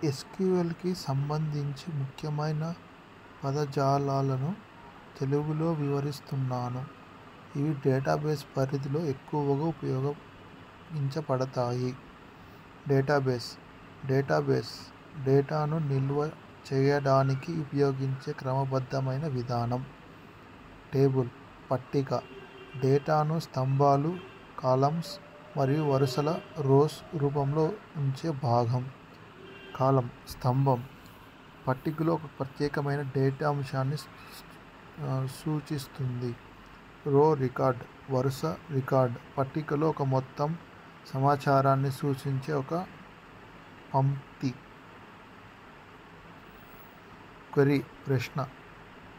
ఎస్క్యూఎల్కి సంబంధించి ముఖ్యమైన పదజాలాలను తెలుగులో వివరిస్తున్నాను. ఇవి డేటాబేస్ పరిధిలో ఎక్కువగా ఉపయోగించబడతాయి. డేటాబేస్ డేటాను నిల్వ చేయడానికి ఉపయోగించే క్రమబద్ధమైన విధానం. టేబుల్ పట్టిక డేటాను స్తంభాలు, కాలమ్స్ మరియు వరుసల రోస్ రూపంలో ఉంచే భాగం. కాలం స్తంభం పట్టికలో ఒక ప్రత్యేకమైన డేటా అంశాన్ని సూచిస్తుంది. రో రికార్డ్ వరుస రికార్డ్ పట్టికలో ఒక మొత్తం సమాచారాన్ని సూచించే ఒక పంక్తి. క్వెరీ ప్రశ్న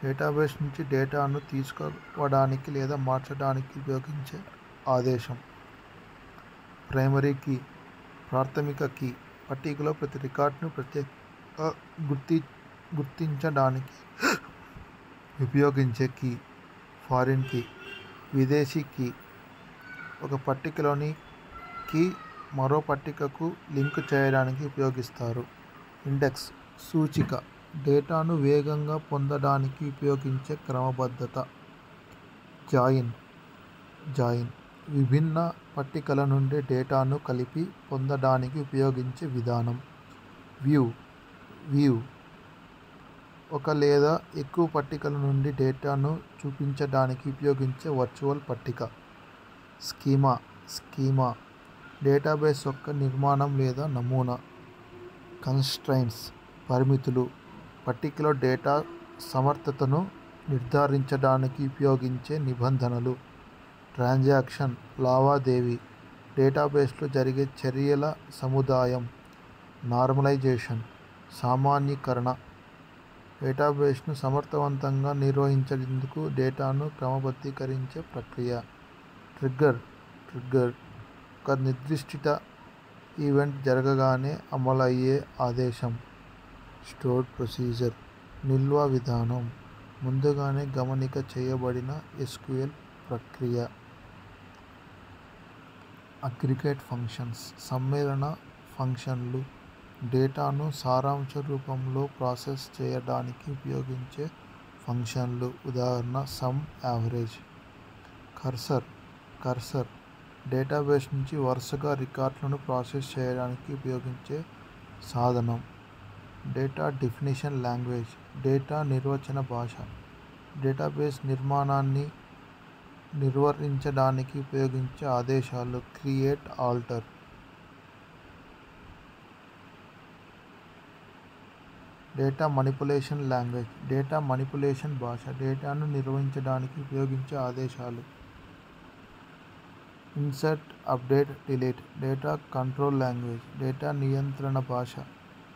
డేటాబేస్ నుంచి డేటాను తీసుకోవడానికి లేదా మార్చడానికి ఉపయోగించే ఆదేశం. ప్రైమరీ కీ ప్రాథమిక కీ పట్టికలో ప్రతి రికార్డును ప్రత్యేకంగా గుర్తించడానికి ఉపయోగించే కీ. ఫారిన్ కీ విదేశీ కీ ఒక పట్టికలోని కీ మరో పట్టికకు లింక్ చేయడానికి ఉపయోగిస్తారు. ఇండెక్స్ సూచిక డేటాను వేగంగా పొందడానికి ఉపయోగించే క్రమబద్ధత. జాయిన్ విభిన్న పట్టికల నుండి డేటాను కలిపి పొందడానికి ఉపయోగించే విధానం. వ్యూ ఒక లేదా ఎక్కువ పట్టికల నుండి డేటాను చూపించడానికి ఉపయోగించే వర్చువల్ పట్టిక. స్కీమా డేటాబేస్ యొక్క నిర్మాణం లేదా నమూనా. కన్స్ట్రైంట్స్ పరిమితులు పట్టికలో డేటా సమర్థతను నిర్ధారించడానికి ఉపయోగించే నిబంధనలు. ట్రాన్సాక్షన్ లావాదేవీ డేటాబేస్లో జరిగే చర్యల సముదాయం. నార్మలైజేషన్ సామాన్యీకరణ డేటాబేస్ను సమర్థవంతంగా నిర్వహించేందుకు డేటాను క్రమబద్ధీకరించే ప్రక్రియ. ట్రిగ్గర్ ఒక నిర్దిష్ట ఈవెంట్ జరగగానే అమలయ్యే ఆదేశం. స్టోర్డ్ ప్రొసీజర్ నిల్వ విధానం ముందుగానే గమనిక చేయబడిన ఎస్క్యూఎల్ ప్రక్రియ. అగ్రిగేట్ ఫంక్షన్స్ సమ్మేళన ఫంక్షన్లు డేటాను సారాంశ రూపంలో ప్రాసెస్ చేయడానికి ఉపయోగించే ఫంక్షన్లు. ఉదాహరణ సమ్ యావరేజ్. కర్సర్ డేటాబేస్ నుంచి వరుసగా రికార్డులను ప్రాసెస్ చేయడానికి ఉపయోగించే సాధనం. డేటా డెఫినిషన్ లాంగ్వేజ్ డేటా నిర్వచన భాష డేటాబేస్ నిర్మాణాన్ని నిర్వచించడానికి ఉపయోగించే ఆదేశాలు. Create alter data manipulation language data manipulation భాష డేటాను నిర్వహించడానికి ఉపయోగించే ఆదేశాలు. Insert update delete data control language data నియంత్రణ భాష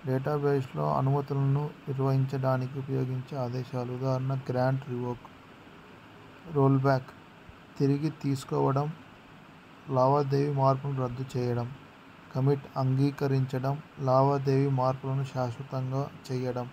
డేటాబేస్లో అనుమతులను నిర్వహించడానికి ఉపయోగించే ఆదేశాలు. ఉదాహరణ గ్రాంట్ రివోక్. రోల్బ్యాక్ తిరిగి తీసుకోవడం, లావాదేవీ మార్పులను రద్దు చేయడం. కమిట్ అంగీకరించడం లావాదేవీ మార్పులను శాశ్వతంగా చేయడం.